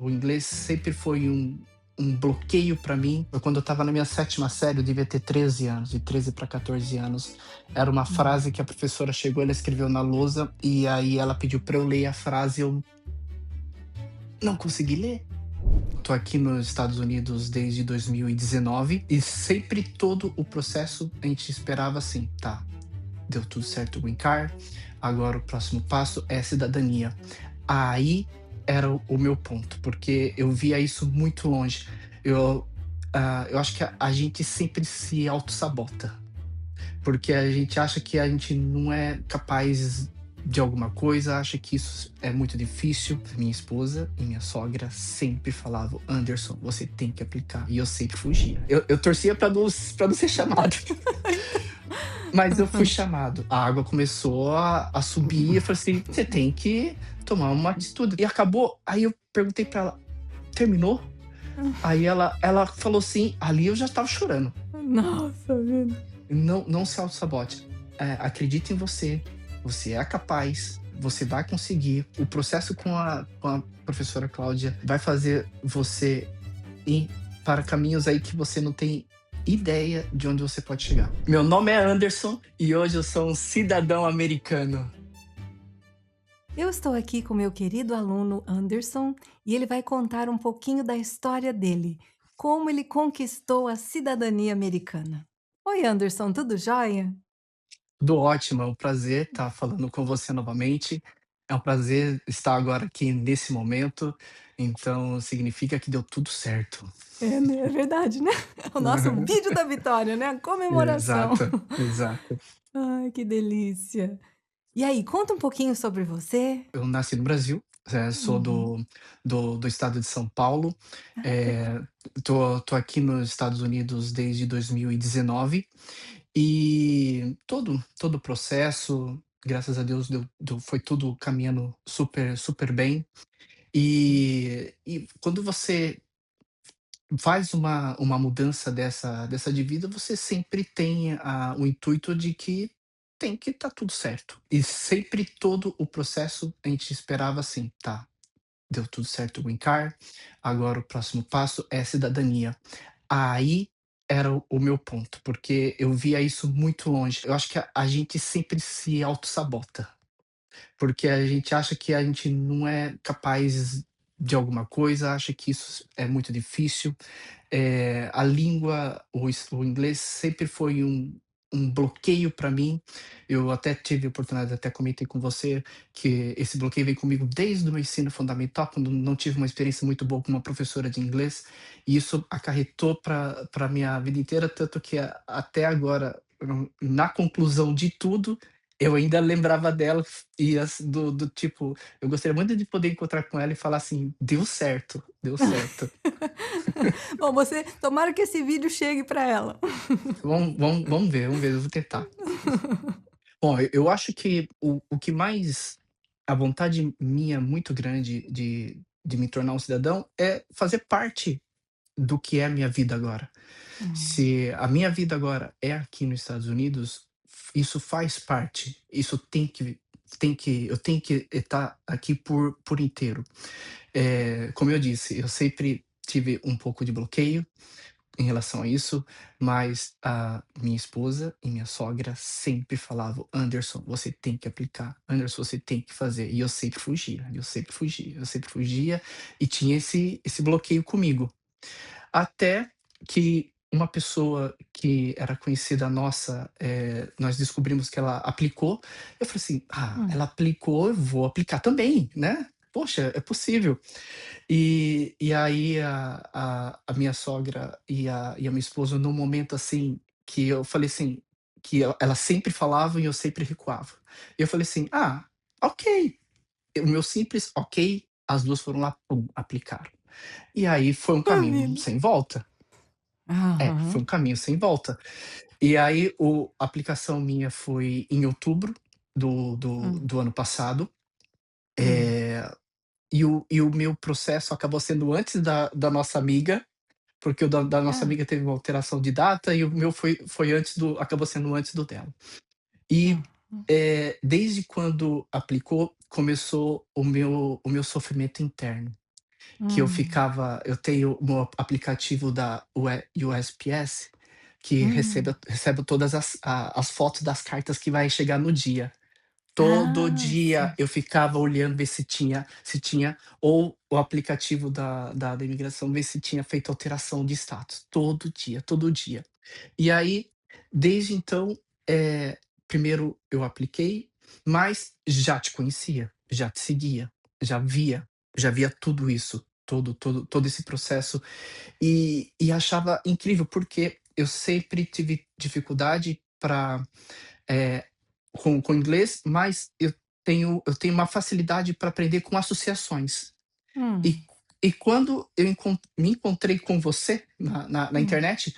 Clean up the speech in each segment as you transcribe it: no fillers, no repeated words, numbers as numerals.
O inglês sempre foi um bloqueio para mim. Quando eu estava na minha sétima série, eu devia ter 13 anos, de 13 para 14 anos. Era uma Hum. frase que a professora chegou, ela escreveu na lousa, e aí ela pediu para eu ler a frase, eu não consegui ler. Tô aqui nos Estados Unidos desde 2019 e sempre todo o processo a gente esperava assim, tá, deu tudo certo o green card, agora o próximo passo é cidadania. Aí era o meu ponto, porque eu via isso muito longe. Eu, eu acho que a gente sempre se autossabota, porque a gente acha que a gente não é capaz de alguma coisa, acha que isso é muito difícil. Minha esposa e minha sogra sempre falavam: Anderson, você tem que aplicar. E eu sempre fugia. Eu torcia para não ser chamado. Mas eu fui chamado. A água começou a subir. Eu falei assim: você tem que tomar uma atitude. E acabou. Aí eu perguntei para ela: terminou? Aí ela falou assim. Ali eu já estava chorando. Nossa vida. Não se auto-sabote. Acredite em você. Você é capaz. Você vai conseguir. O processo com a professora Cláudia vai fazer você ir para caminhos aí que você não tem ideia de onde você pode chegar. Meu nome é Anderson e hoje eu sou um cidadão americano. Eu estou aqui com meu querido aluno Anderson e ele vai contar um pouquinho da história dele, como ele conquistou a cidadania americana. Oi, Anderson, tudo jóia? Tudo ótimo, é um prazer estar falando com você novamente. É um prazer estar agora aqui nesse momento, então significa que deu tudo certo. É, né, é verdade, né? É o nosso vídeo da vitória, né? A comemoração. Exato, exato. Ai, que delícia. E aí, conta um pouquinho sobre você. Eu nasci no Brasil, sou Uhum. do estado de São Paulo, Ah, que legal. eh, tô aqui nos Estados Unidos desde 2019 e todo o processo, graças a Deus, foi tudo caminhando super bem. E quando você faz uma mudança dessa de vida, você sempre tem o intuito de que tem que estar tudo certo. E sempre todo o processo a gente esperava assim: "Tá, deu tudo certo o green card, agora o próximo passo é cidadania". Aí era o meu ponto, porque eu via isso muito longe. Eu acho que a gente sempre se autossabota. Porque a gente acha que a gente não é capaz de alguma coisa, acha que isso é muito difícil. A língua, o inglês sempre foi um bloqueio para mim. Eu até tive a oportunidade, até comentei com você, que esse bloqueio vem comigo desde o meu ensino fundamental, quando não tive uma experiência muito boa com uma professora de inglês, e isso acarretou para minha vida inteira, tanto que até agora, na conclusão de tudo, eu ainda lembrava dela e do tipo, eu gostaria muito de poder encontrar com ela e falar assim: "Deu certo, deu certo". Bom, você tomara que esse vídeo chegue para ela. Vamos ver, eu vou tentar. Bom, eu acho que o que mais a vontade minha muito grande de me tornar um cidadão é fazer parte do que é a minha vida agora. Hum. Se a minha vida agora é aqui nos Estados Unidos, isso faz parte, isso tem que eu tenho que estar aqui por inteiro. Como eu disse, eu sempre tive um pouco de bloqueio em relação a isso, mas a minha esposa e minha sogra sempre falavam: "Anderson, você tem que aplicar. Anderson, você tem que fazer". E eu sempre fugia, eu sempre fugia, eu sempre fugia e tinha esse bloqueio comigo. Até que uma pessoa que era conhecida nossa, nós descobrimos que ela aplicou. Eu falei assim: "Ah, ela Hum. aplicou, eu vou aplicar também, né. Poxa, é possível". E aí a minha sogra e a minha esposa, num momento, assim, que eu falei assim, que elas sempre falavam e eu sempre recuava. E eu falei assim: "Ah, ok". O meu simples "ok", as 2 foram lá, pum, aplicaram. E aí foi um caminho Família. sem volta. Foi um Aham. caminho sem volta. E aí a aplicação minha foi em outubro Hum. do ano passado, Hum. eh, e o meu processo acabou sendo antes da nossa amiga. Porque o da nossa Ah. amiga teve uma alteração de data e o meu foi antes acabou sendo antes do dela. E, Hum. Hum. desde quando aplicou, começou o meu sofrimento interno. que Hum. eu tenho o aplicativo da USPS, que Hum. recebe todas as fotos das cartas que vai chegar no dia. Todo Ah, dia sim. eu ficava olhando ver se tinha ou o aplicativo da imigração, ver se tinha feito alteração de status. Todo dia, todo dia. E aí, desde então, primeiro eu apliquei, mas já te conhecia, já te seguia, já via já via tudo isso, todo esse processo, e achava incrível, porque eu sempre tive dificuldade para com inglês, mas eu tenho uma facilidade para aprender com associações. E Hum. e quando me encontrei com você na Hum. internet,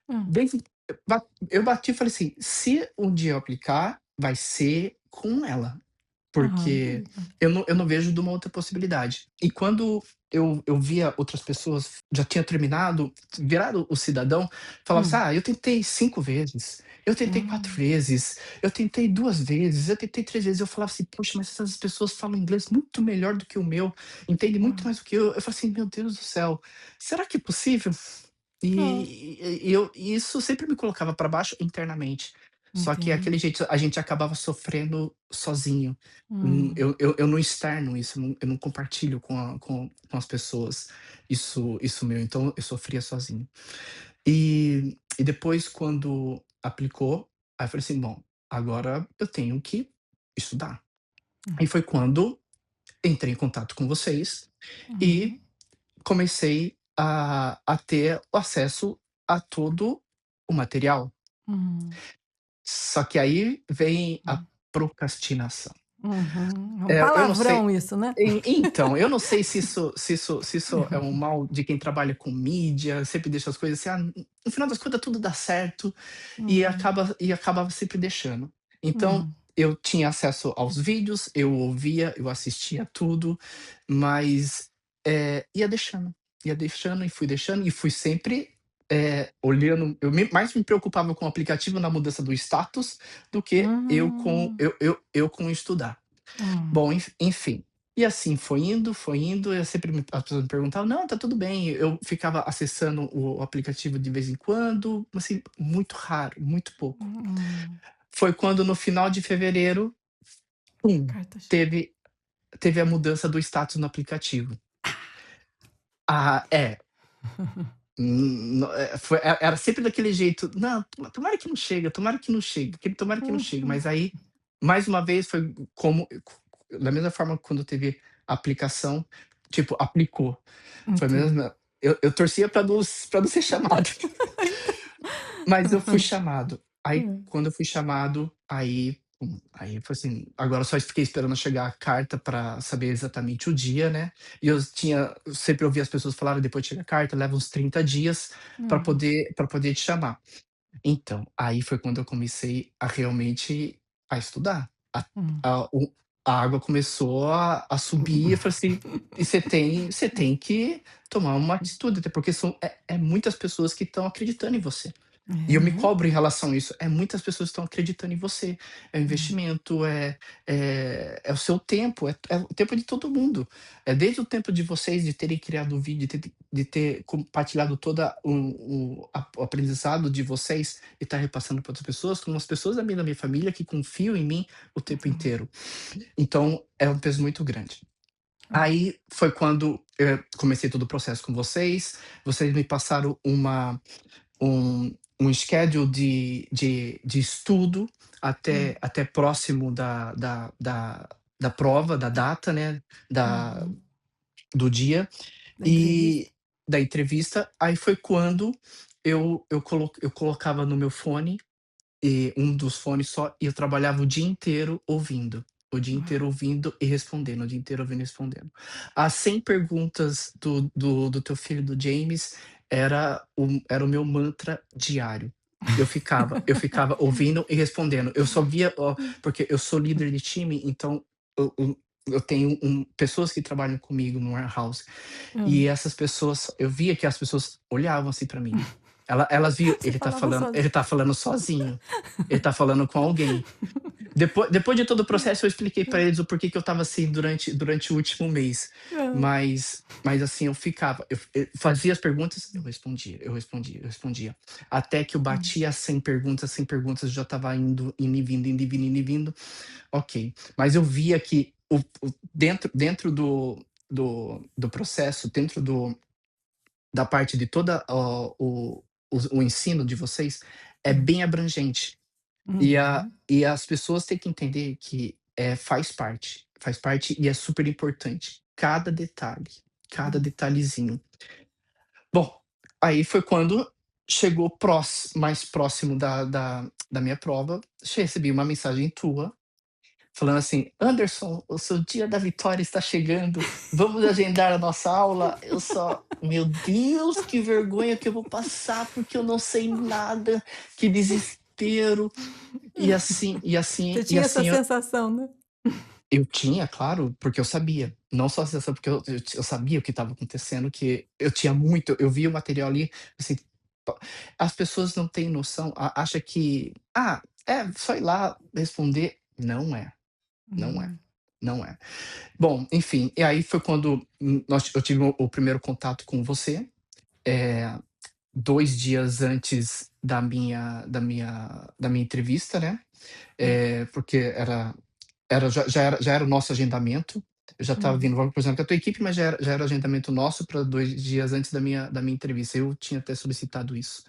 Hum. desde ba eu bati e falei assim: "Se um dia eu aplicar, vai ser com ela". Aham, que Porque legal. eu não vejo de uma outra possibilidade. E quando eu via outras pessoas já tinha terminado, virado o cidadão, falava assim: Hum. "Ah, eu tentei 5 vezes, eu tentei 4 Hum. vezes, eu tentei 2 vezes, eu tentei 3 vezes". Eu falava assim: "Poxa, mas essas pessoas falam inglês muito melhor do que o meu, entendem muito Hum. mais do que eu". Eu falei assim: "Meu Deus do céu, será que é possível?". Hum. E isso sempre me colocava para baixo internamente. Só que é Entendo. aquele jeito, a gente acabava sofrendo sozinho. Hum. Eu não externo isso, eu não compartilho com as pessoas isso meu, então eu sofria sozinho. E depois quando aplicou, aí eu falei assim: "Bom, agora eu tenho que estudar". Hum. E foi quando entrei em contato com vocês e Uhum. comecei a ter o acesso a todo o material. Hum. Só que aí vem a Hum. procrastinação. Uhum. É um Eu não sei, palavrão isso, né? então, eu não sei se isso é um mal de quem trabalha com mídia, sempre deixa as coisas assim: "Ah, no final das contas tudo dá certo", Uhum. e acabava sempre deixando. Então, Uhum. eu tinha acesso aos vídeos, eu ouvia, eu assistia tudo, mas, ia deixando e fui sempre, olhando, mais me preocupava com o aplicativo na mudança do status, do que Hum. eu com estudar. Hum. Bom, enfim. E assim foi indo, eu sempre as pessoas me perguntavam: "Não, tá tudo bem". Eu ficava acessando o aplicativo de vez em quando, assim, muito raro, muito pouco. Hum. Foi quando no final de fevereiro, pum, Carta che teve teve a mudança do status no aplicativo. Ah, é. No foi era sempre daquele jeito: "Não, tomara que não chega, tomara que não chegue, tomara que não chegue", Uhum. mas aí, mais uma vez, foi como da mesma forma que quando teve a aplicação, tipo, aplicou, foi a Entendo. mesma, eu torcia pra não ser chamado, mas eu fui chamado. Aí, Hum. quando eu fui chamado, aí foi assim, agora eu só fiquei esperando chegar a carta pra saber exatamente o dia, né, e eu sempre ouvia as pessoas falarem: "Depois chega a carta, leva uns 30 dias Hum. pra poder te chamar". Então, aí foi quando eu comecei a realmente a estudar. Hum. A o a água começou a subir, eu falei assim: "E você tem que tomar uma atitude, até porque é muitas pessoas que estão acreditando em você". E É, eu me né? cobro em relação a isso. É muitas pessoas que estão acreditando em você. É o É. investimento, é o seu tempo, é o tempo de todo mundo. É desde o tempo de vocês de terem criado o vídeo, de ter compartilhado toda o aprendizado de vocês e estar repassando para outras pessoas, como as pessoas da minha família que confiam em mim o tempo Uhum. inteiro. Então, é um peso muito grande. É. Aí foi quando eu comecei todo o processo com vocês me passaram um schedule de estudo Hum. até próximo da prova, da data, né, da Uhum. do dia, Da entrevista? e da entrevista. Aí foi quando eu colocava no meu fone, um dos fones só, e eu trabalhava o dia inteiro ouvindo. O dia inteiro Uau. ouvindo e respondendo, o dia inteiro ouvindo e respondendo. As 100 perguntas do teu filho, do James, era o meu mantra diário. Eu ficava ouvindo e respondendo. Eu só via, porque eu sou líder de time, então eu tenho pessoas que trabalham comigo no warehouse, e Hã. essas pessoas, eu via que as pessoas olhavam assim pra mim. Elas viam, Você falava ele sozinho. tá falando sozinho, ele tá falando com alguém. depois de todo o processo, eu expliquei pra eles o porquê que eu estava assim durante o último mês. Hã. Mas assim, eu ficava, eu fazia as perguntas, eu respondia, eu respondia, eu respondia. Até que eu Hum, batia 100 perguntas, eu já estava indo e vindo, indo e vindo, indo e vindo. Ok. Mas eu via que dentro do processo, dentro da parte de toda o ensino de vocês, é hum. bem abrangente. Uhum, E as pessoas têm que entender que, faz parte e é super importante, cada hum. detalhezinho. Bom, aí foi quando chegou mais próximo da minha prova, recebi uma mensagem tua, falando assim: "Anderson, o seu dia da vitória está chegando, vamos agendar a nossa aula?" Eu só: "Meu Deus, que vergonha que eu vou passar, porque eu não sei nada, que desespero." Você tinha essa sensação, né? Eu tinha, claro, porque eu sabia. Não só a sensação, porque eu sabia o que estava acontecendo, que eu vi o material ali, assim, pa as pessoas não têm noção, acha que: "Ah, é só ir lá responder." Não é, não é, Hum, não é. Bom, enfim, e aí foi quando, eu tive o primeiro contato com você, eh, 2 dias antes da minha entrevista, né. hum, Porque já era o nosso agendamento, eu já estava hum, vindo logo, por exemplo, com a tua equipe, mas já era agendamento nosso para 2 dias antes da minha entrevista, eu tinha até solicitado isso.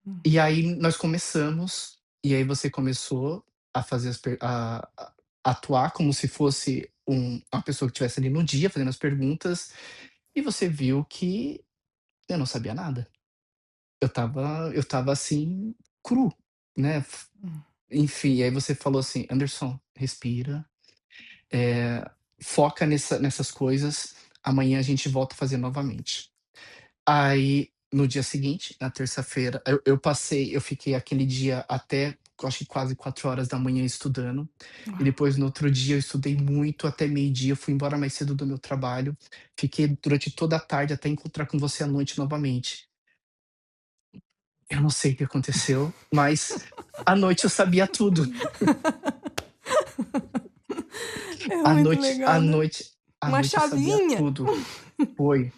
hum. E aí nós começamos, e aí você começou a fazer a atuar como se fosse uma pessoa que estivesse ali no dia fazendo as perguntas, e você viu que eu não sabia nada. Eu estava assim, cru, né, Hum. enfim, aí você falou assim: "Anderson, respira." Eh, Foca nessas coisas, amanhã a gente volta a fazer novamente. Aí, no dia seguinte, na terça-feira, eu fiquei aquele dia até, eu acho que quase 4 horas da manhã estudando, e Uau. depois no outro dia eu estudei muito até meio-dia, eu fui embora mais cedo do meu trabalho, fiquei durante toda a tarde até encontrar com você à noite novamente. Eu não sei o que aconteceu, mas à noite eu sabia tudo. É À muito noite à legal, né? noite à Uma noite eu sabia chavinha. tudo. Foi.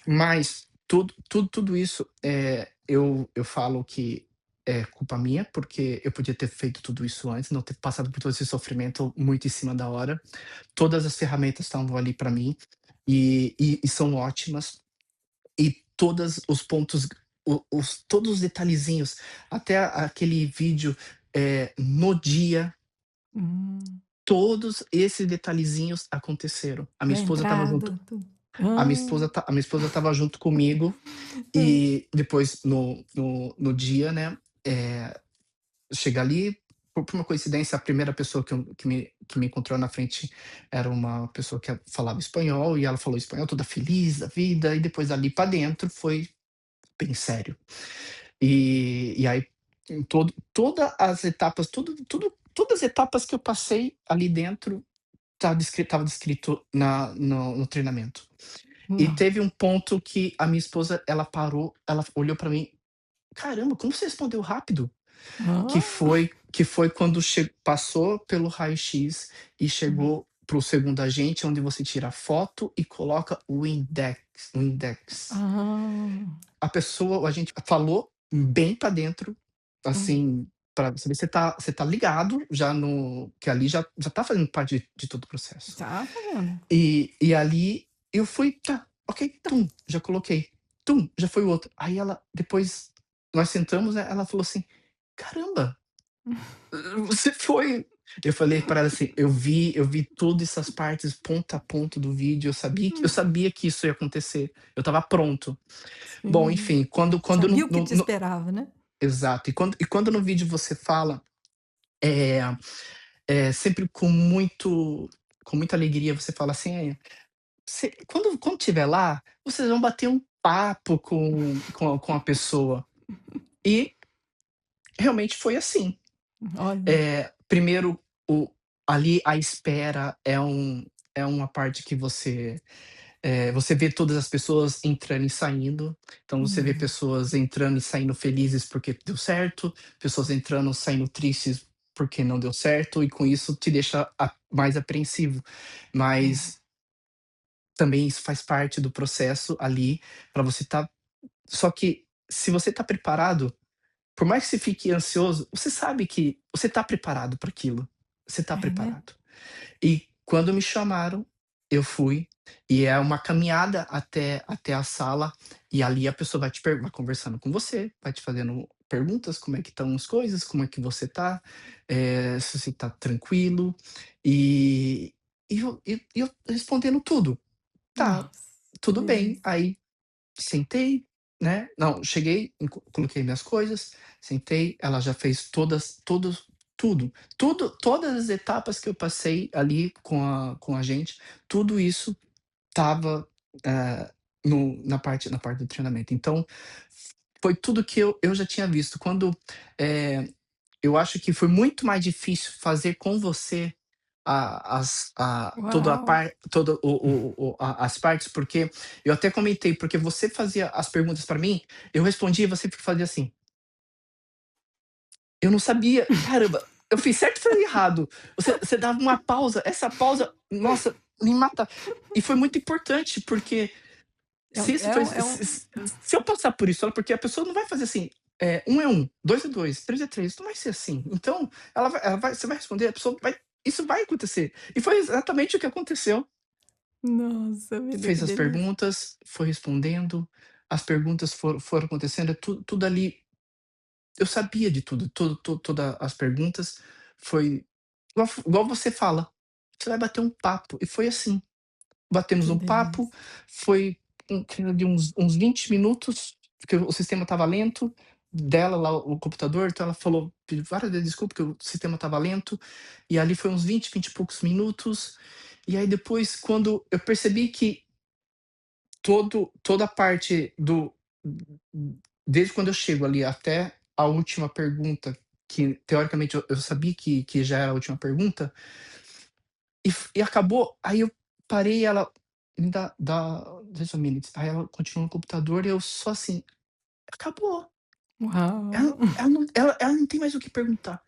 Mas tudo isso, eu falo que é culpa minha, porque eu podia ter feito tudo isso antes, não ter passado por todo esse sofrimento muito em cima da hora. Todas as ferramentas estavam ali para mim, e são ótimas, e todos os pontos, todos os detalhezinhos, até aquele vídeo, no dia, Hum. todos esses detalhezinhos aconteceram. A E minha a esposa estava entrada, junto tudo. a minha esposa estava junto comigo. Hã. E depois no dia, né, chega ali, por uma coincidência, a primeira pessoa que me encontrou na frente era uma pessoa que falava espanhol, e ela falou espanhol toda feliz da vida, e depois dali pra dentro foi bem sério. E aí, em todas as etapas, todas as etapas que eu passei ali dentro, estava descrito no treinamento. E Não. teve um ponto que a minha esposa, ela parou, ela olhou pra mim: "Caramba, como você respondeu rápido?" Que Hã. foi que foi quando passou pelo raio-x e Hum. chegou para o segundo agente, onde você tira a foto e coloca o index. Ah. A pessoa, o agente falou bem pra dentro, Hum. assim, pra saber se você tá ligado já no que ali já tá fazendo parte de todo o processo. Tá fazendo. E ali eu fui, tá, ok, tum, já coloquei. Tum, já foi o outro. Aí ela depois nós sentamos, né, ela falou assim: "Caramba, você foi." Eu falei pra ela assim: "Eu vi todas essas partes ponto a ponto do vídeo, eu sabia que isso ia acontecer, eu estava pronto." Bom, Sim. enfim, quando Sabia o que te esperava, né? exato. E quando no vídeo você fala, eh sempre com muita alegria, você fala assim: Quando estiver lá, vocês vão bater um papo com a pessoa." E realmente foi assim. Olha. Primeiro, ali a espera é uma parte que você vê todas as pessoas entrando e saindo. Então você vê Uhum. pessoas entrando e saindo felizes porque deu certo, pessoas entrando, saindo tristes porque não deu certo e com isso te deixa mais apreensivo. É, Mas também isso faz parte do processo ali para você estar só que se você está preparado, por mais que você fique ansioso, você sabe que você está preparado para aquilo, você está é, né. preparado. E quando me chamaram, eu fui, e é uma caminhada até a sala, e ali a pessoa vai conversando com você, vai te fazendo perguntas, como é que estão as coisas, como é que você tá, se você tá tranquilo, e eu respondendo tudo. "Tá, Nossa, que tudo bem". delícia. Aí sentei, né, não, cheguei, coloquei minhas coisas, sentei, ela já fez todas as etapas que eu passei ali com a gente, tudo isso estava, eh, no na parte do treinamento. Então, foi tudo que eu já tinha visto. Eh, eu acho que foi muito mais difícil fazer com você a toda a Uau! par todo o a as partes, porque eu até comentei, porque você fazia as perguntas para mim, eu respondia e você fazia assim. Eu não sabia, caramba, eu fiz certo ou falei errado? Você dava uma pausa, essa pausa, nossa, me mata. E foi muito importante, porque É um se isso é foi um se é um se se eu passar por isso, porque a pessoa não vai fazer assim, 1 é 1, 2 é 2, 3 é 3, não vai ser assim. Então, ela vai você vai responder, a pessoa vai isso vai acontecer. E foi exatamente o que aconteceu. Nossa vida, Fez que as delícia. perguntas, foi respondendo, as perguntas foram acontecendo, tudo ali eu sabia de tudo, toda as perguntas, foi igual você fala, você vai bater um papo, e foi assim. Batemos Que um papo, delícia. foi de uns 20 minutos, porque o sistema estava lento, dela lá, o computador, então ela falou, pediu várias vezes desculpa que o sistema estava lento, e ali foi uns 20 e poucos minutos, e aí depois quando eu percebi que toda a parte do desde quando eu chego ali até a última pergunta, que teoricamente eu sabia que já era a última pergunta, e acabou, aí eu parei, ela me dá just a minute, aí ela continuou no computador e eu só assim: "Acabou, Uau! ela não tem mais o que perguntar".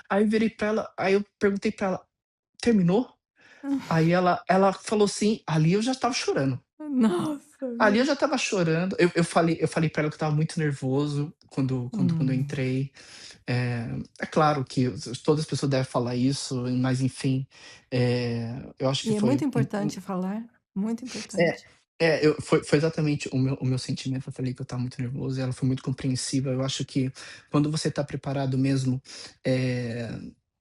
Aí eu virei pra ela, aí eu perguntei pra ela: "Terminou?". Aí ela falou assim, ali eu já estava chorando. Nossa Ali eu vida. já estava chorando, eu falei pra ela que eu estava muito nervoso quando eu Hum. entrei. É claro que todas as pessoas devem falar isso, mas enfim, eu acho que E é muito foi importante falar, muito é, importante. foi exatamente o meu sentimento. Eu falei que eu estava muito nervoso e ela foi muito compreensiva. Eu acho que quando você está preparado mesmo, eh,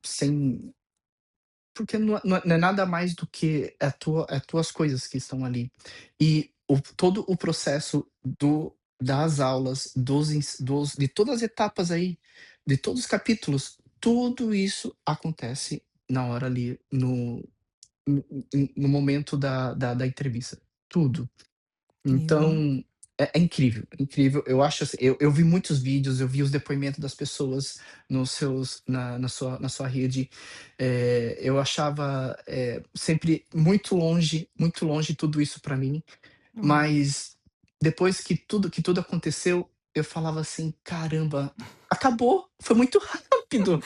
sem porque não é nada mais do que as tuas coisas que estão ali. E todo o processo das aulas, de todas as etapas aí, de todos os capítulos, tudo isso acontece na hora ali, no momento da entrevista, tudo. Incrível. Então, é incrível, incrível. Eu acho assim, eu vi muitos vídeos, eu vi os depoimentos das pessoas nos seus na sua rede, eu achava, sempre muito longe tudo isso para mim, Uau! mas depois que tudo aconteceu, eu falava assim: "Caramba, acabou, foi muito rápido".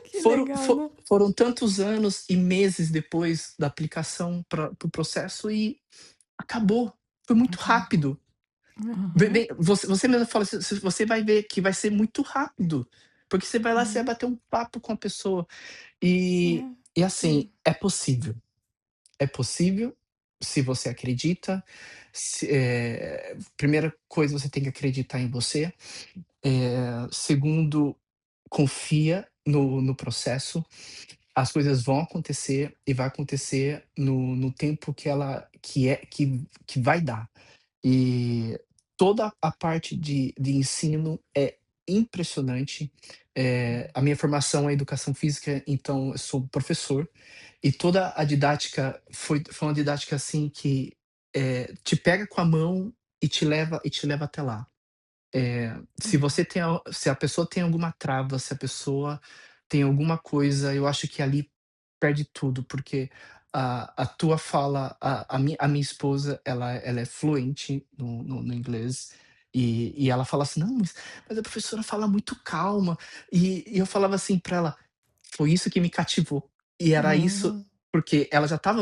Que legal, né? Foram tantos anos e meses depois da aplicação para o processo e acabou, foi muito Acabou. rápido. Aham. Você mesmo fala, você vai ver que vai ser muito rápido, porque você vai lá, você vai É, bater um papo com a pessoa, e é. e E assim, é possível se você acredita, primeira coisa, você tem que acreditar em você, segundo, confia no processo, as coisas vão acontecer e vai acontecer no tempo que vai dar. E toda a parte de ensino é impressionante. A minha formação é educação física, então eu sou professor, e toda a didática foi uma didática, assim, que, te pega com a mão e te leva até lá. é, Se a pessoa tem alguma trava, se a pessoa tem alguma coisa, eu acho que ali perde tudo, porque a tua fala a minha esposa, ela é fluente no inglês, E ela fala assim: "Não, mas a professora fala muito calma", e eu falava assim pra ela: "Foi isso que me cativou". E era isso, Hum, porque ela tá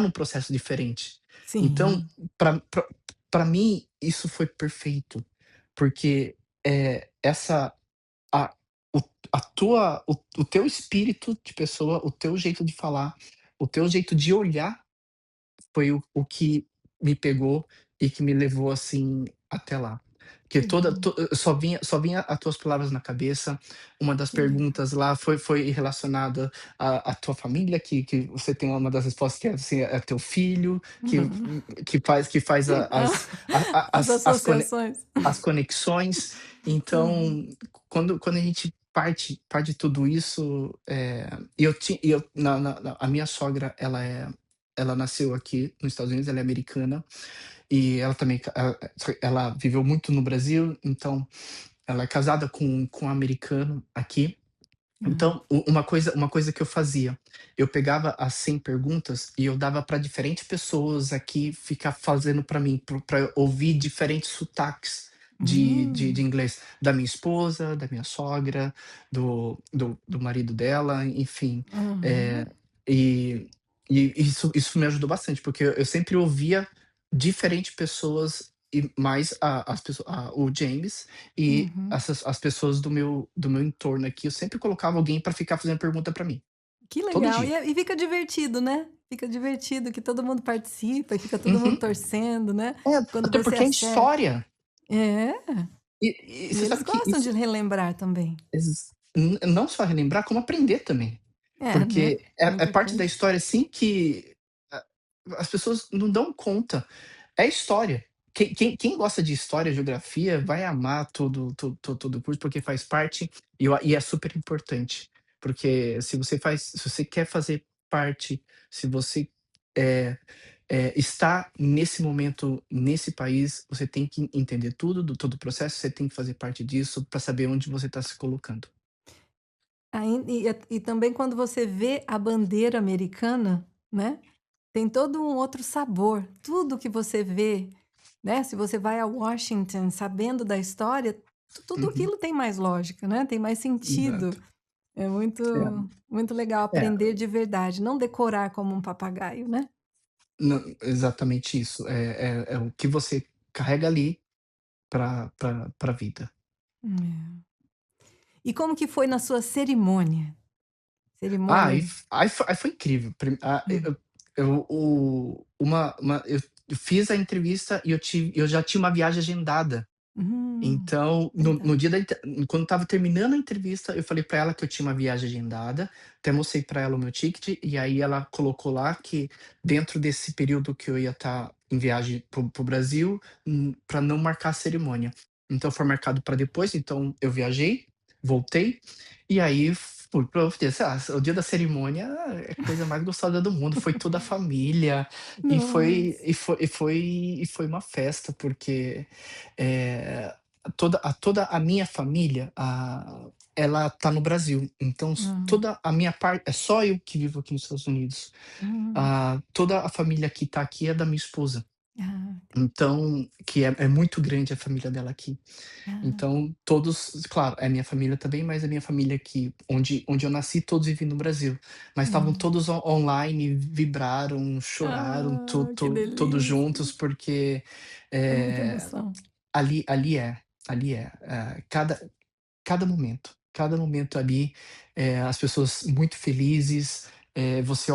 num processo diferente. Então, sim. pra pra pra mim, isso foi perfeito, porque, essa a o a tua o teu espírito de pessoa, o teu jeito de falar, o teu jeito de olhar foi o que me pegou e que me levou, assim, até lá. Porque Que toda bom, to só vinha as tuas palavras na cabeça. Uma das que legal. perguntas lá foi relacionada à tua família, que você tem uma das respostas que é assim, é teu filho, que Uhum. que faz Ah, as associações. as conexões. Uhum, Então, quando a gente parte de tudo isso, e eu na a minha sogra, ela nasceu aqui nos Estados Unidos, ela é americana, e ela também ela viveu muito no Brasil, então ela é casada com um americano aqui. hum. Então, uma coisa que eu fazia, eu pegava as 100 perguntas e eu dava para diferentes pessoas aqui ficar fazendo para mim, para eu ouvir diferentes sotaques de Hum, inglês, da minha esposa, da minha sogra, do marido dela, enfim. Eh, uhum, e isso me ajudou bastante, porque eu sempre ouvia diferentes pessoas e mais o James e uhum. as pessoas do meu entorno aqui, eu sempre colocava alguém para ficar fazendo pergunta para mim, Que todo legal. dia. E fica divertido, né. Fica divertido que todo mundo participa e fica todo mundo Uhum. torcendo, né, É, quando até você porque é acerta. história. É, E e você eles sabe que gostam de isso relembrar também. não só relembrar, como aprender também. É, né, Porque é muita parte da coisa. história, assim, que a as pessoas não dão conta. É história. Quem gosta de história, geografia, vai amar todo o curso, porque faz parte e é super importante. Porque se você quer fazer parte, se você, eh está nesse momento, nesse país, você tem que entender tudo do todo o processo, você tem que fazer parte disso para saber onde você está se colocando. E também quando você vê a bandeira americana, né, tem todo um outro sabor. Tudo que você vê, né, se você vai a Washington sabendo da história, tudo Uhum, aquilo tem mais lógica, né, tem mais sentido. exato. É muito É, muito legal é, aprender de verdade, não decorar como um papagaio, né. não, exatamente isso. É o que você carrega ali pra vida. É. E como que foi na sua cerimônia? Ah, Cerimônia. aí foi incrível. Hum. Eu fiz a entrevista e eu já tinha uma viagem agendada. Então, no Legal. dia da entre quando estava terminando a entrevista, eu falei pra ela que eu tinha uma viagem agendada, até mostrei pra ela o meu ticket, e aí ela colocou lá que dentro desse período que eu ia estar em viagem para o Brasil, pra não marcar a cerimônia. Então foi marcado pra depois, então eu viajei, voltei, e aí fui para o dia da cerimônia é a coisa mais gostosa do mundo, foi toda a família, Nossa. e foi uma festa, porque, eh toda a minha família, ela tá no Brasil, então Hum. toda a minha parte é só eu que vivo aqui nos Estados Unidos. Hum. Toda a família que tá aqui é da minha esposa, Ah, então que é muito grande a família dela aqui. ah, Então todos, claro, é minha família também, mas a minha família aqui, onde eu nasci, todos vivem no Brasil, mas estavam hum. todos online, vibraram, choraram, Que todos delícia. juntos, porque, É muita eh, emoção. ali é, cada momento ali, as pessoas muito felizes, você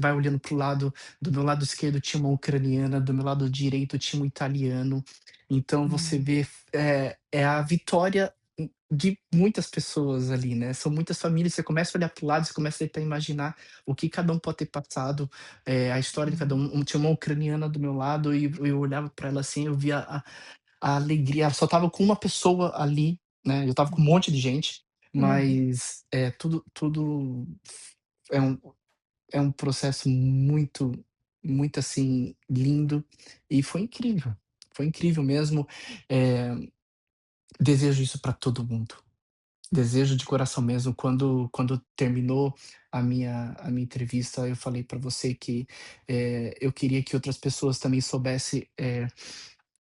vai olhando para o lado, do meu lado esquerdo tinha uma ucraniana, do meu lado direito tinha um italiano, então você Hum, vê, é a vitória, de muitas pessoas ali, né, são muitas famílias, você começa a olhar para o lado, você começa a tentar imaginar o que cada um pode ter passado, a história de cada hum, um. Tinha uma ucraniana do meu lado e eu olhava para ela assim, eu via a alegria, ela só estava com uma pessoa ali, né, eu estava com um hum, monte de gente, uhum. mas, tudo é um é um processo muito, muito, assim, lindo, e foi incrível mesmo. Eh, Desejo isso para todo mundo, desejo de coração mesmo. Quando terminou a minha entrevista, eu falei para você que, eu queria que outras pessoas também soubessem,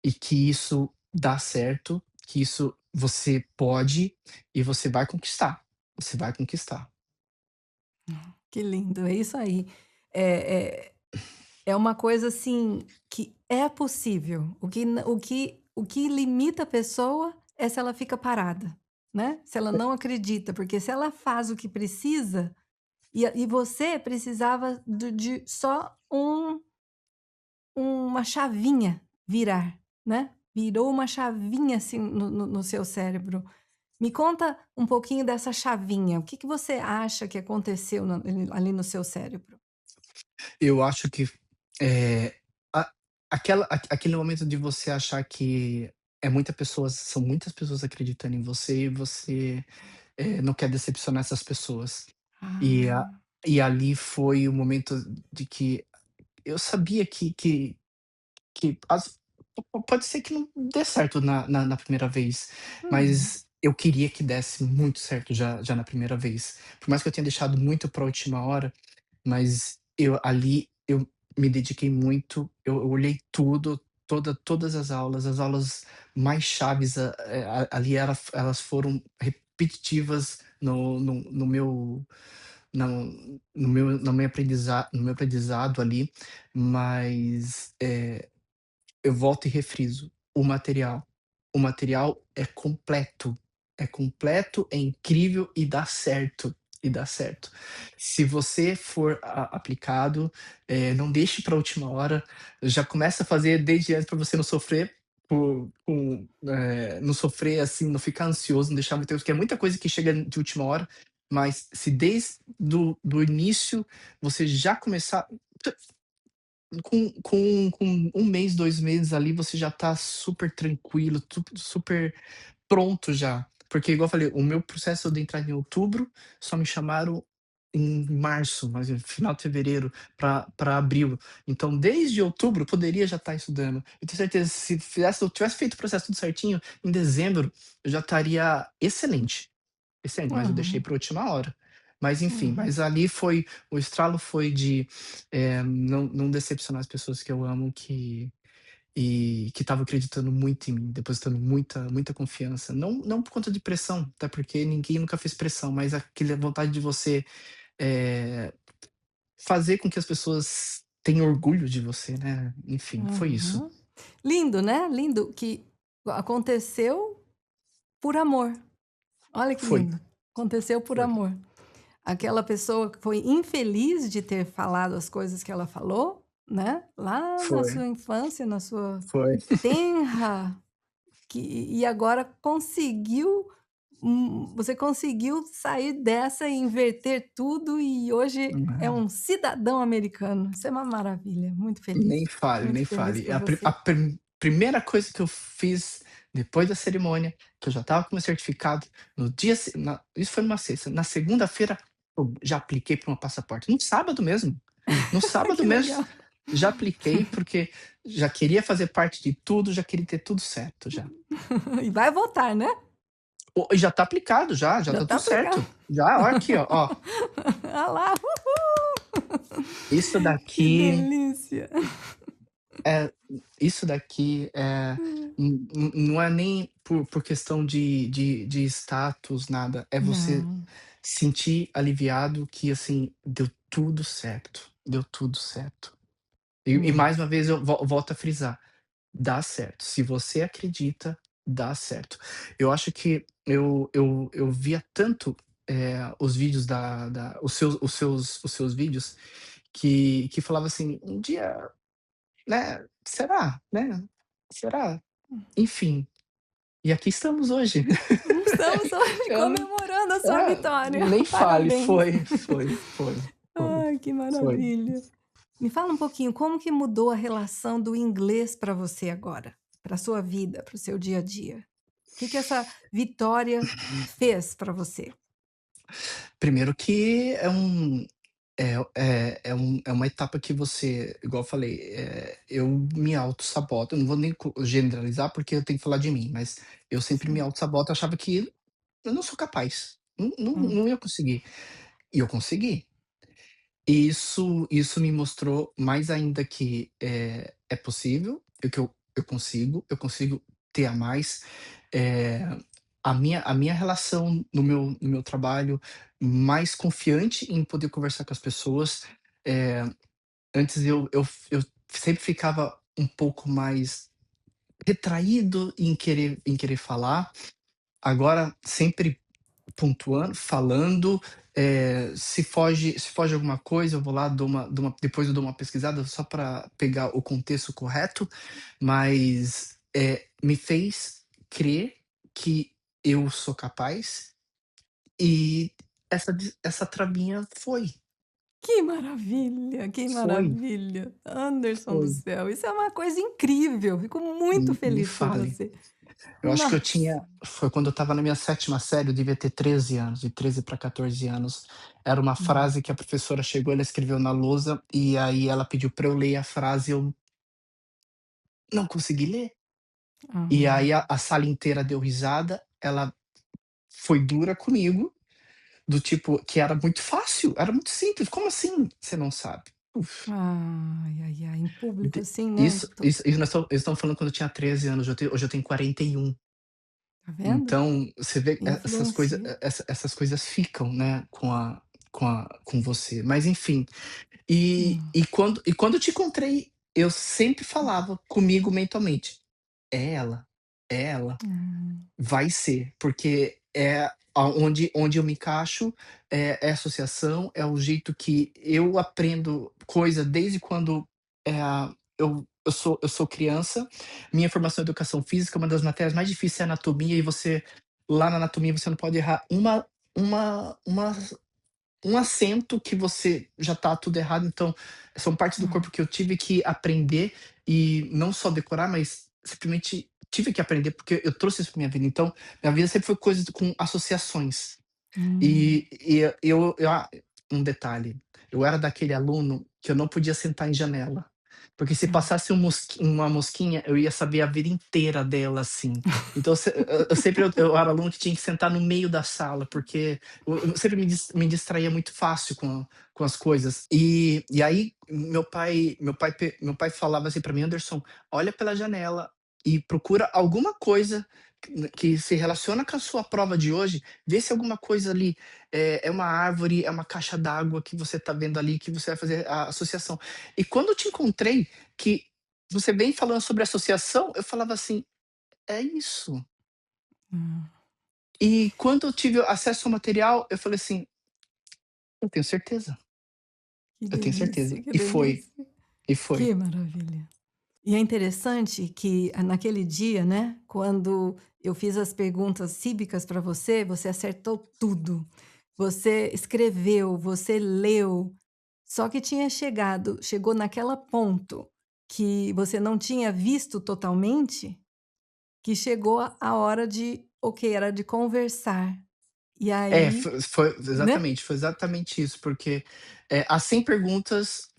e que isso dá certo, que isso você pode e você vai conquistar, você vai conquistar. Que lindo, é isso aí. É é uma coisa, assim, que é possível. O que limita a pessoa é se ela fica parada, né, se ela não acredita, porque se ela faz o que precisa, e você precisava de só uma chavinha virar, né, virou uma chavinha, assim, no seu cérebro. Me conta um pouquinho dessa chavinha, o que que você acha que aconteceu ali no seu cérebro? Eu acho que, eh, a aquele momento de você achar que são muitas pessoas acreditando em você e você, não quer decepcionar essas pessoas. E a Ah, e ali foi o momento de que eu sabia que pode ser que não dê certo na primeira vez, hum, mas eu queria que desse muito certo já na primeira vez. Por mais que eu tenha deixado muito pra última hora, mas eu me dediquei muito, eu olhei tudo, todas as aulas mais chaves, ali elas foram repetitivas no meu aprendizado ali, mas, eu volto e refriso, o material é completo, é incrível e dá certo, e dá certo. Se você for aplicado, não deixe para a última hora, já começa a fazer desde antes para você não sofrer não sofrer, assim, não ficar ansioso, não deixar muito tempo, porque é muita coisa que chega de última hora, mas se desde do início você já começar com 1 mês, 2 meses ali, você já tá super tranquilo, super pronto já. Porque igual eu falei, o meu processo de entrar em outubro, só me chamaram em março, mas no final de fevereiro pra abril. Então desde outubro eu poderia já estar estudando. Eu tenho certeza, se eu tivesse feito o processo tudo certinho, em dezembro eu já estaria excelente. Excelente, mas eu deixei aham, pra última hora. Mas enfim, uhum, mas ali foi o estralo foi de, não decepcionar as pessoas que eu amo que estavam acreditando muito em mim, depositando muita confiança. Não por conta de pressão, até porque ninguém nunca fez pressão, mas aquela vontade de você, eh, fazer com que as pessoas tenham orgulho de você, né. Enfim, foi isso. uhum. Lindo, né, lindo que aconteceu por amor. Olha que Foi, lindo, aconteceu por foi, amor. Aquela pessoa que foi infeliz de ter falado as coisas que ela falou, né, lá na foi, sua infância, na sua foi. tenra que e agora conseguiu, você conseguiu sair dessa e inverter tudo e hoje é um cidadão americano. Isso é uma maravilha, Nem fale, muito nem feliz fale. por você. Primeira coisa que eu fiz depois da cerimônia, que eu já estava com meu certificado, no dia se na isso foi numa sexta, na segunda-feira eu já apliquei para uma passaporte, no sábado mesmo, no sábado Que mesmo, legal. já apliquei, porque já queria fazer parte de tudo, já queria ter tudo certo já. E vai voltar, né? E já tá aplicado já Já tá tá tudo aplicado. certo. Já, ó, aqui, ó, Ah lá, isso que daqui delícia. É, isso daqui, não é nem por questão de status, nada, é você Não. sentir aliviado que, assim, deu tudo certo. E É. mais uma vez eu volto a frisar, dá certo, se você acredita, dá certo. Eu acho que eu via tanto, os vídeos os seus vídeos que falava assim: "Um dia, né, será, né, será?". Enfim, e aqui estamos hoje. Estamos hoje Eu não comemorando a sua vitória. nem fale, Parabéns. foi, Ai, que foi. maravilha. Me fala um pouquinho, como que mudou a relação do inglês para você agora? Para sua vida, para o seu dia a dia? O que que essa vitória fez para você? Primeiro que é uma etapa que você, igual eu falei, eu me autossaboto, eu não vou nem generalizar, porque eu tenho que falar de mim, mas eu sempre me Sim. autossaboto, achava que eu não sou capaz, Hum, não ia conseguir, e eu consegui. E isso me mostrou mais ainda que, é possível, e que eu consigo ter a mais. Eh, a minha relação no meu trabalho, mais confiante em poder conversar com as pessoas. eh, Antes eu sempre ficava um pouco mais retraído em querer falar, agora sempre pontuando, falando. Se foge alguma coisa, eu vou lá, depois eu dou uma pesquisada só para pegar o contexto correto, mas, me fez crer que eu sou capaz, e essa travinha foi, Que maravilha, que foi, maravilha. Anderson do foi. céu, isso é uma coisa incrível, fico muito Nem feliz por fale. você. Eu acho que eu Nossa. tinha foi quando eu estava na minha sétima série, eu devia ter 13 anos, de 13 para 14 anos. Era uma Hum. frase que a professora chegou, ela escreveu na lousa, e aí ela pediu para eu ler a frase, eu não consegui ler. E aí Ah. a sala inteira deu risada, ela foi dura comigo, do tipo que era muito fácil, era muito simples, como assim você não sabe? Uf, Ai, ai, ai, em público de assim, né, isso isso isso nós estamos falando quando eu tinha 13 anos, hoje eu tenho 41. tá vendo? Então, você vê, Influencia. essas coisas ficam, né, com você. Mas enfim, e Hum, e quando e quando eu te encontrei, eu sempre falava comigo mentalmente: "É ela, é ela". hum, Vai ser, porque é onde eu me encaixo, é associação, é o jeito que eu aprendo coisa desde quando, eu sou criança. Minha formação em educação física, uma das matérias mais difíceis é anatomia, e lá na anatomia você não pode errar uma um acento que você já tá tudo errado. Então, são partes do hum, corpo que eu tive que aprender, e não só decorar, mas simplesmente tive que aprender, porque eu trouxe isso pra minha vida. Então, minha vida sempre foi coisas com associações. hum, E um detalhe, eu era daquele aluno que eu não podia sentar em janela, porque se hum. passasse uma mosquinha, eu ia saber a vida inteira dela, assim. Então eu era aluno que tinha que sentar no meio da sala, porque eu sempre me distraía muito fácil com as coisas. E aí meu pai falava assim pra mim: "Anderson, olha pela janela e procura alguma coisa que se relaciona com a sua prova de hoje. Vê se alguma coisa ali, é uma árvore, é uma caixa d'água que você tá vendo ali, que você vai fazer a associação". E quando eu te encontrei, que você vem falando sobre associação, eu falava assim: "É isso". Hum. E quando eu tive acesso ao material, eu falei assim: "Eu tenho certeza, Que eu tenho certeza". delícia, que E foi, delícia. e foi. Que maravilha. E é interessante que, naquele dia, né, quando eu fiz as perguntas cíbicas para você, você acertou tudo. Você escreveu, você leu, só que chegou naquela ponto que você não tinha visto totalmente, que chegou a hora de, ok, era de conversar. E É, aí, né? foi exatamente isso, porque, as 100 perguntas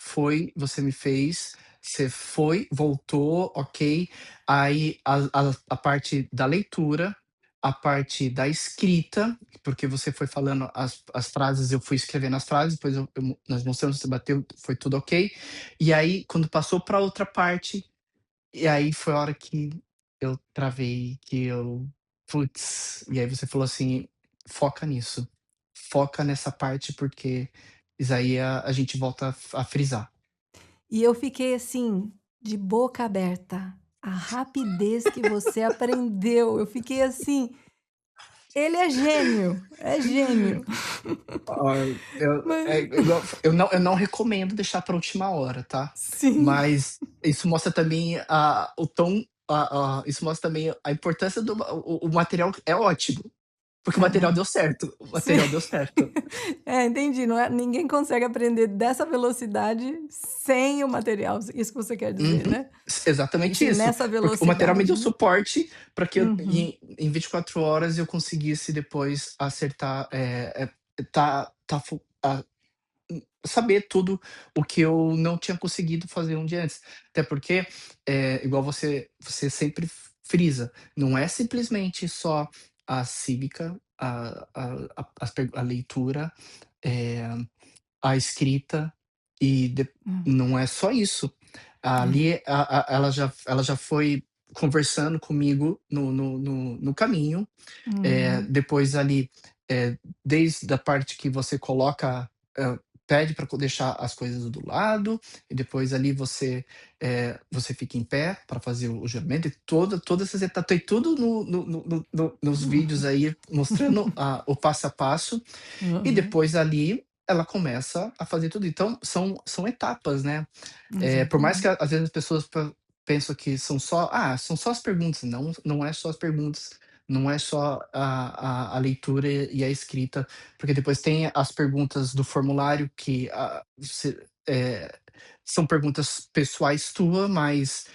você me fez, você foi, voltou, ok, aí a parte da leitura, a parte da escrita, porque você foi falando as frases, eu fui escrevendo as frases, depois nós mostramos, você bateu, foi tudo ok, e aí quando passou pra outra parte, e aí foi a hora que eu travei, que eu putz, e aí você falou assim: "Foca nisso, foca nessa parte, porque isso aí a gente volta a frisar". E eu fiquei assim, de boca aberta. A rapidez que você aprendeu, eu fiquei assim: "Ele é gênio, é gênio". Olha, Mas eu não recomendo deixar pra última hora, tá, sim, mas isso mostra também o tom, isso mostra também a importância do o material é ótimo, porque o material aham, deu certo, o sim. material deu certo. É, entendi, não é ninguém consegue aprender dessa velocidade sem o material, isso que você quer dizer, Uhum. né? Exatamente Enfim, isso, nessa porque o material me velocidade, deu né? suporte para que eu Uhum. em 24 horas eu conseguisse depois acertar, tá fu saber tudo o que eu não tinha conseguido fazer um dia antes. Até porque, igual você sempre frisa, não é simplesmente só a cívica, a leitura, eh a escrita, e Hum, não é só isso. é. Ali ela já foi, conversando comigo no caminho. Uhum. Depois ali, desde a parte que você coloca, pede para deixar as coisas do lado, e depois ali você fica em pé para fazer o juramento, e todas essas etapas, tem tudo nos vídeos aí mostrando o passo a passo, e Aham. depois ali ela começa a fazer tudo. Então são etapas, né. Por mais que Exatamente. às vezes as pessoas pensam que são só as perguntas, não é só as perguntas, não é só a leitura e a escrita, porque depois tem as perguntas do formulário que, são perguntas pessoais tua, mas,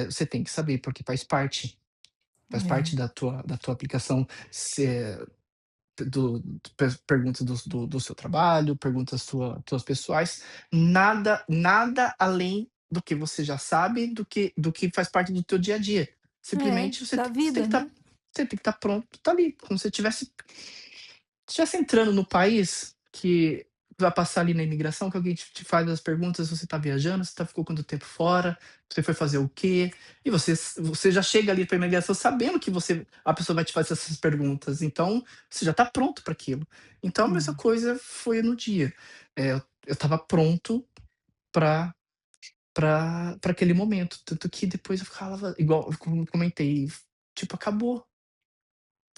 você tem que saber, porque faz É. parte da tua aplicação, se do perguntas do seu trabalho, perguntas tuas pessoais, nada além do que você já sabe, do que faz parte do teu dia a dia. É, Simplesmente da vida, né. você tem que estar pronto, tá ali, como se você tivesse entrando no país, que vai passar ali na imigração, que alguém te faz as perguntas: "Você tá viajando? Você ficou quanto tempo fora? Você foi fazer o quê?". E você já chega ali pra imigração sabendo que a pessoa vai te fazer essas perguntas, então você já tá pronto para aquilo. Então a mesma Hum. coisa foi no dia. Eu estava pronto pra aquele momento, tanto que depois eu ficava igual como comentei, tipo, acabou,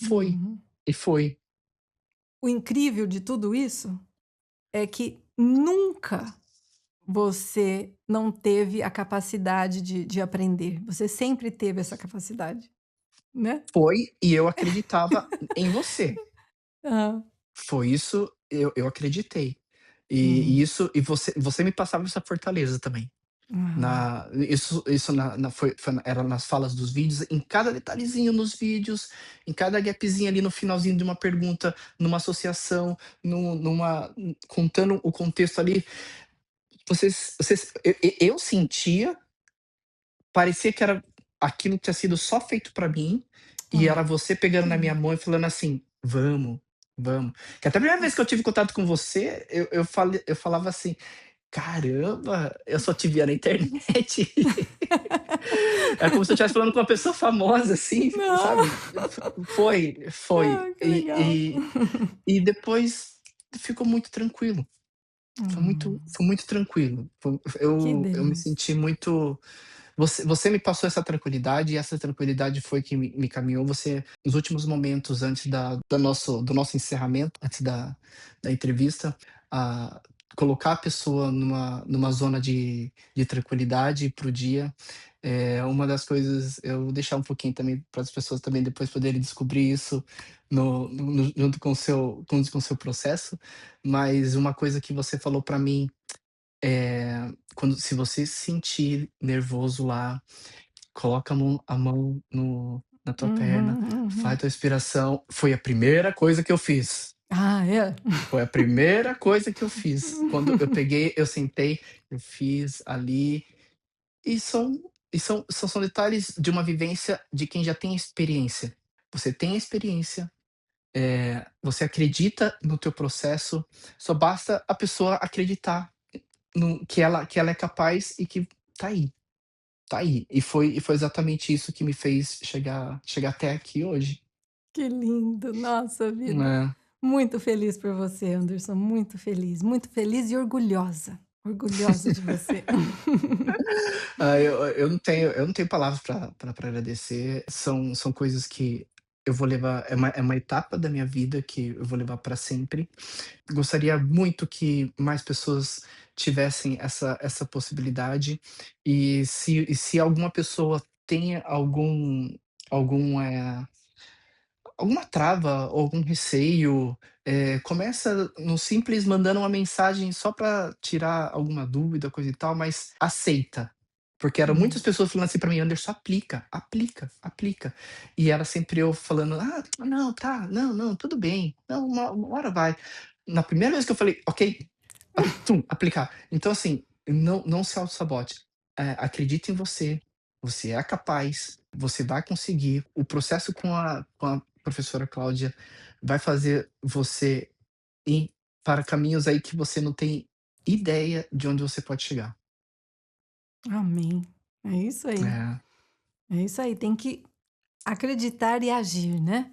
foi, Uhum. e foi. O incrível de tudo isso é que nunca você não teve a capacidade de aprender, você sempre teve essa capacidade, né. Foi, e eu acreditava em você. Hã. Foi isso, eu acreditei. E Uhum. isso, e você me passava essa fortaleza também. Ah. Isso era nas falas dos vídeos, em cada detalhezinho nos vídeos, em cada gapzinho ali no finalzinho de uma pergunta, numa associação, contando o contexto ali, eu sentia, parecia que era aquilo tinha sido só feito pra mim, e era Ah, você pegando que na minha lindo. mão e falando assim: "Vamos, vamos". Que até a primeira vez que eu Nossa. tive contato com você, eu falava assim: "Caramba, eu só te via na internet". É como se eu estivesse falando com uma pessoa famosa, assim, Não. sabe. Foi. Ah, que legal. E depois ficou muito tranquilo, Hum, foi muito tranquilo. que Eu me delícia. senti muito. Você me passou essa tranquilidade, e essa tranquilidade foi que me caminhou. Você, nos últimos momentos antes do nosso encerramento, antes da entrevista, a colocar a pessoa numa zona de tranquilidade para o dia. Uma das coisas, eu vou deixar um pouquinho também para as pessoas também depois poderem descobrir isso junto com o seu processo, mas uma coisa que você falou para mim, se você se sentir nervoso lá, coloca a mão na tua perna, Uhum, faz uhum. tua respiração. Foi a primeira coisa que eu fiz. Ah, é? Foi a primeira coisa que eu fiz. Quando eu peguei, eu sentei, eu fiz ali, e são detalhes de uma vivência de quem já tem experiência. Você tem a experiência, você acredita no teu processo, só basta a pessoa acreditar que ela é capaz, e que tá aí. Tá aí. E foi exatamente isso que me fez chegar até aqui hoje. Que lindo, nossa vida. É. Muito feliz por você, Anderson, muito feliz e orgulhosa, orgulhosa de você. Eu não tenho palavras para agradecer. São coisas que eu vou levar, é uma etapa da minha vida que eu vou levar para sempre. Gostaria muito que mais pessoas tivessem essa possibilidade, e se alguma pessoa tem alguma trava ou algum receio, começa no simples mandando uma mensagem só para tirar alguma dúvida, coisa e tal, mas aceita. Porque eram muitas Hum, pessoas falando assim para mim: "Anderson, aplica, aplica, aplica". E era sempre eu falando: "Ah, não, tá, não, não, tudo bem, não, uma hora vai". Na primeira vez que eu falei: "Ok", aplicar. Então assim, não se autossabote. Acredite em você, você é capaz, você vai conseguir. O processo com a professora Cláudia vai fazer você ir para caminhos aí que você não tem ideia de onde você pode chegar. amém. É isso aí. É. É isso aí, tem que acreditar e agir, né.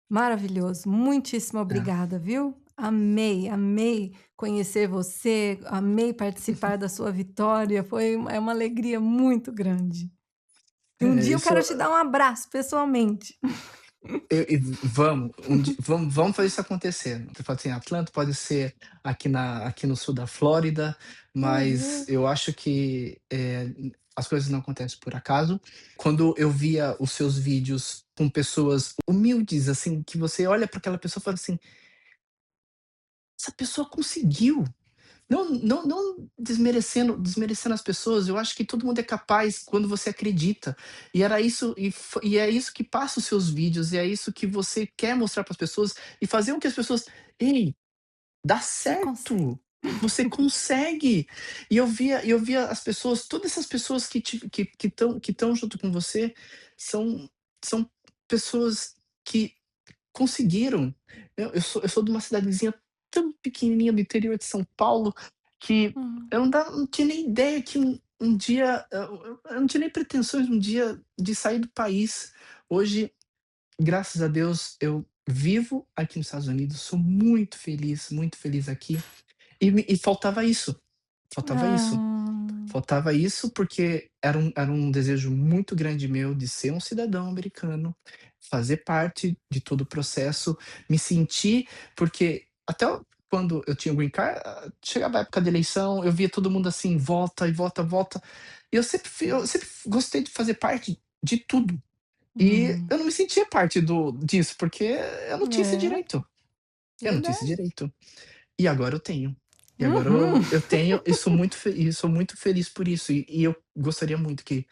Maravilhoso, muitíssimo É. obrigada, viu. Amei, amei conhecer você, amei participar da sua vitória, é uma alegria muito grande. E um É, dia eu isso quero te dar um abraço pessoalmente. vamos, vamos fazer isso acontecer. Você fala assim, Atlanta pode ser aqui no sul da Flórida, mas Uhum, eu acho que, as coisas não acontecem por acaso. Quando eu via os seus vídeos com pessoas humildes, assim, que você olha para aquela pessoa e fala assim: "Essa pessoa conseguiu". Não desmerecendo as pessoas, eu acho que todo mundo é capaz quando você acredita. E era isso e é isso que passa os seus vídeos, e é isso que você quer mostrar para as pessoas e fazer com que as pessoas: "Ei, dá você consegue. certo, você consegue". E eu via as pessoas, todas essas pessoas que estão junto com você, são são pessoas que conseguiram. Eu sou de uma cidadezinha tão pequenininha do interior de São Paulo, que Hum. eu não tinha nem ideia que um dia eu não tinha nem pretensões um dia de sair do país. Hoje, graças a Deus, eu vivo aqui nos Estados Unidos, sou muito feliz aqui, e faltava isso, faltava isso. Ah, Faltava isso, porque era um desejo muito grande meu de ser um cidadão americano, fazer parte de todo o processo, me sentir, porque até quando eu tinha o green card, chegava a época da eleição, eu via todo mundo assim, vota e vota, vota, e eu sempre gostei de fazer parte de tudo. E hum. eu não me sentia parte disso, porque eu não tinha esse É, direito, eu não tinha esse verdade. direito. E agora eu tenho. E agora Uhum. eu tenho e sou muito feliz por isso. E eu gostaria muito que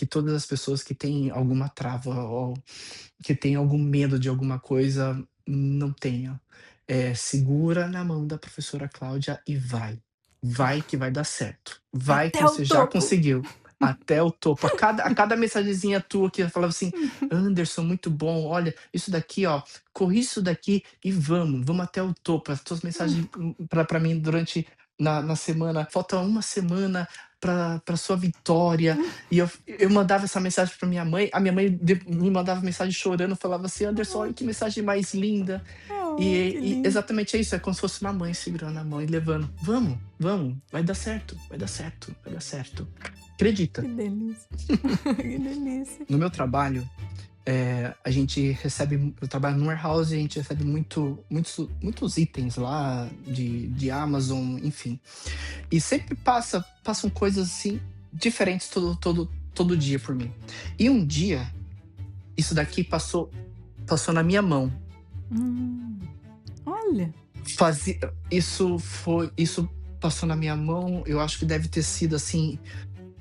todas as pessoas que têm alguma trava ou que têm algum medo de alguma coisa, não tenha. Segura na mão da professora Cláudia e vai. Vai que vai dar certo. Vai que Até o você já topo. conseguiu. Até o topo. A cada mensagenzinha tua que falava assim: "Anderson, muito bom. Olha, isso daqui, ó, corrige isso daqui e vamos até o topo". As tuas mensagens pra mim durante na semana: "Falta uma semana pra sua vitória". E eu mandava essa mensagem para minha mãe, a minha mãe me mandava mensagem chorando, falava assim: "Anderson, olha que mensagem mais linda". Oh, E que e lindo. exatamente é isso, é como se fosse uma mãe segurando a mão e levando: "Vamos, vamos, vai dar certo, vai dar certo, vai dar certo. Que Acredita". delícia. Que delícia. No meu trabalho, a gente recebe eu trabalho no warehouse e a gente recebe muitos itens lá de Amazon, enfim. E sempre passam coisas, assim, diferentes todo dia por mim. E um dia, isso daqui passou na minha mão. Hum, olha. Fazi isso passou na minha mão, eu acho que deve ter sido, assim,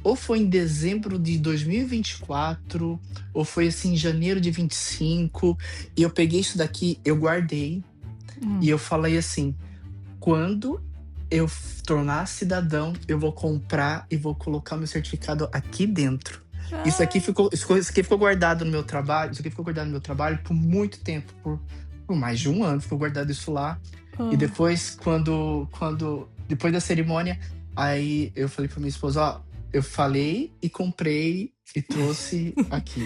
ou foi em dezembro de 2024, ou foi, assim, em janeiro de 25, e eu peguei isso daqui, eu guardei, e Hum. eu falei assim: "Quando eu tornar cidadão, eu vou comprar e vou colocar meu certificado aqui dentro". Ah, Isso aqui ficou guardado no meu trabalho, isso aqui ficou guardado no meu trabalho por muito tempo, por mais de um ano, ficou guardado isso lá. E hã. depois, depois da cerimônia, aí eu falei pra minha esposa: "Ó, eu falei e comprei e trouxe aqui".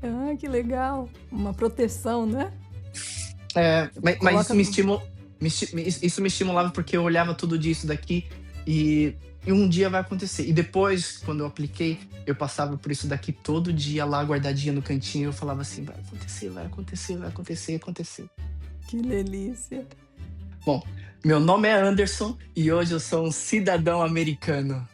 Ah, que legal. Uma proteção, né. Mas Coloca isso isso me estimulava, porque eu olhava todo dia isso daqui e um dia vai acontecer. E depois, quando eu apliquei, eu passava por isso daqui todo dia lá guardadinha no cantinho, eu falava assim: "Vai acontecer, vai acontecer, vai acontecer", acontecer. que delícia. Bom, meu nome é Anderson e hoje eu sou um cidadão americano.